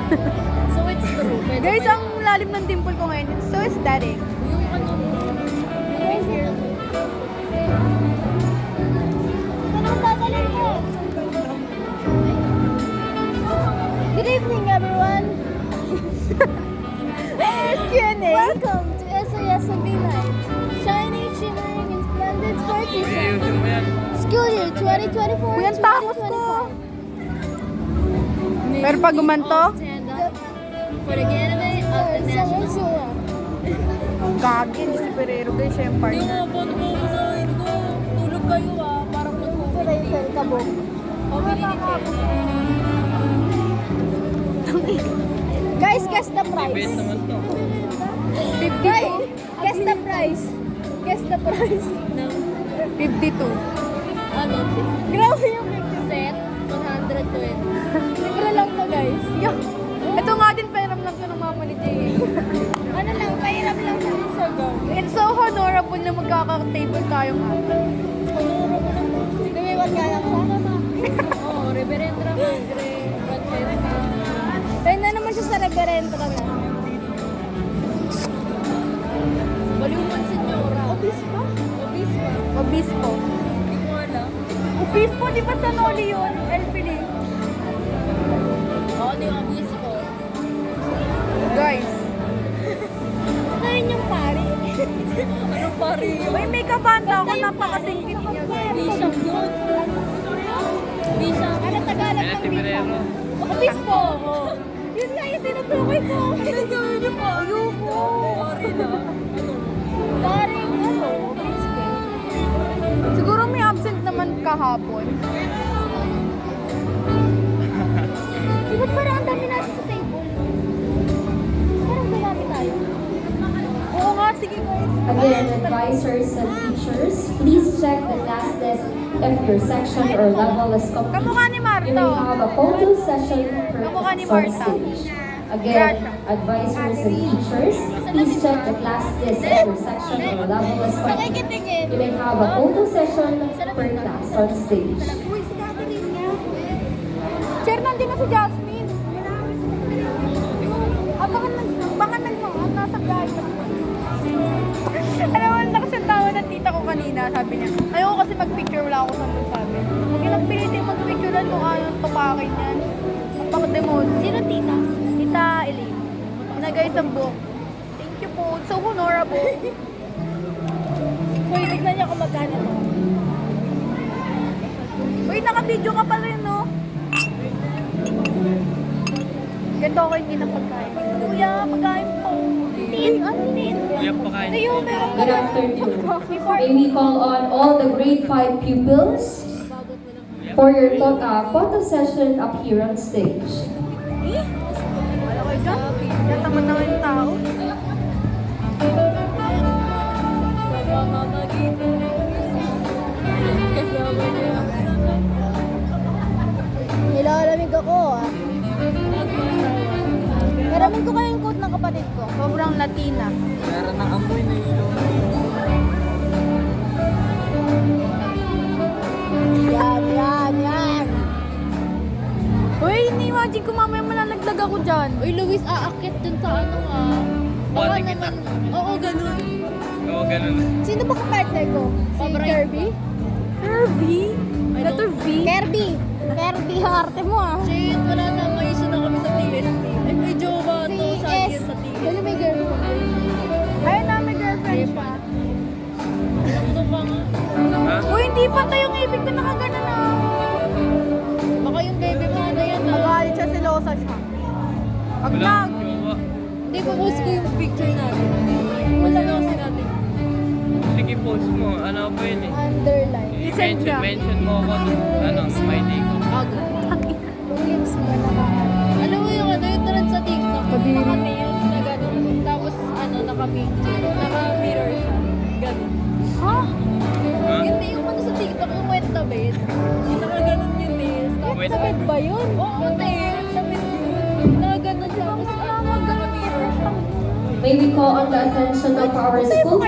So it's true. Pwede Guys, ba ang lalim ng dimple ko ngayon. It's so aesthetic. yung ano mo? Yung hair mo. Good evening, everyone. Q&A. Welcome to SOSMB Night. Shining, shimmering, and splendid sporty sun. School year 2024. Kuya, ang tangos ko. Pero pag gumanto, Stand up for the getaway of the national. gagi, hindi si Ferrero guys, siya yung Hindi partner. nga, paano mo usahin ko? Tulog kayo parang nag-COVID. Sa kabog. Pamili ni Chelsea. Guys, guess the price. Guys, guess the price. Guess the price. Ng 52. ano? Grabe yung picture. Set 120. Libre lang to, guys. Yeah. Ito nga din, pairam lang to ng mama ni Jay. Ano lang, pahiram lang sa Instagram. It's so honorable na magkaka-table tayong apat. Lumiwan nga lang sa. Oo, Reverend Ramagre, Francesca. Ayun na naman siya sa reverendo ka na. Baliwan Senyora. Obispo? Obispa. Obispo. Hindi ko alam. Obispo, di ba sa Noli yun? Elfili. Oo, ano yung obispo? Guys, Ayun yung pari. Anong pari yun? may makeup banda ako, napakasingkit niya guys. Bishop yun. Bishop. Ano Tagalog ng bishop? Obispo. Yun nga yung tinutukoy ko. Sinasabi niyo pa. Ayoko. Pari na. Ano? Paring ano, obispo. Siguro may absent naman kahapon. Di ba't parang ang dami natin sa table? Parang dumami tayo. Oo nga, sige guys. Again, advisors and teachers, please check the class list if your section or level is complete. Kamukha ni You may Marto. have a photo session per Kamukha ni on Marta. stage. Again, advisors and teachers, please check the class list if your section or level is complete. Pakikitingin. You may have a photo session per class on stage. Uy, si Catherine nga. Chair, nandun na si Jasmine. Baka nasa guys. Alam mo, lakas ang tawa ng tita ko kanina. Sabi niya, ayoko kasi mag-picture, wala ako saan sabi. Huwag yung nagpilitin mag-picturean kung ayaw tupakin yan. Napaka-demon. Sino tita? Tita Elaine. Nagay sa book. Thank you po. It's so honorable. Uy, tignan niyo kung magkano to. Uy, naka-video ka pala yun, no? Ganito ako hindi ng pagkain. Kuya, pagkain po. Tin, ano tin? Tayo, meron ka Good afternoon. May we call on all the grade 5 pupils for your photo session up here on stage. Eh? Wala kayo dyan? Natamad na yung tao. Sa pamamagitan. Kasama niya. Nilalamig ako ah. Naramin ko kaya yung coat ng kapatid ko. Sobrang Latina. Meron ng amoy na ilong. Yan. Uy, ini-imagine ko mamaya malalaglag ako dyan. Uy, Luis, aakit dun sa ano Baka Buhatin kita. naman. Oo, ganun. Oo, ganun. Sino ba kapartner ko? Si Pabray. Kirby? Kirby? I Letter don't- V? Kirby! Kirby, ang arte mo ah. Shit, wala na. May issue na kami sa TST. Ay, may jowa to Si sa S. akin sa TST. Ano may girlfriend? Ayun na, may girlfriend pa. Ano pa nga? Ha? Uy, hindi pa tayo yung ibig ko nakagana na. Baka yung baby mo na yan Magalit siya, silosa siya. Pag Wala. nag... Jowa. Hindi, post ko yung picture natin. Wala lang kasi natin. Sige, post mo. Ano ba yun eh? Underline. Isend niya. Mention mo ako dun. Ano, smiley ko. Ago. Yung lips mo naman. Alam mo yung trend sa TikTok? Kadiri. Naka-nails na gano'n. Tapos, naka-picture. Naka-mirror siya. Gano'n. Ha? Ha? Hindi yung sa TikTok, yung wet na bed. Yung naka-gano'n yung nails. Tapos, Wet Sabit ba yun? oo, nails. Sabit yun. Naka-gano'n siya. Tapos, naka-mirror siya. May we call on the attention of our school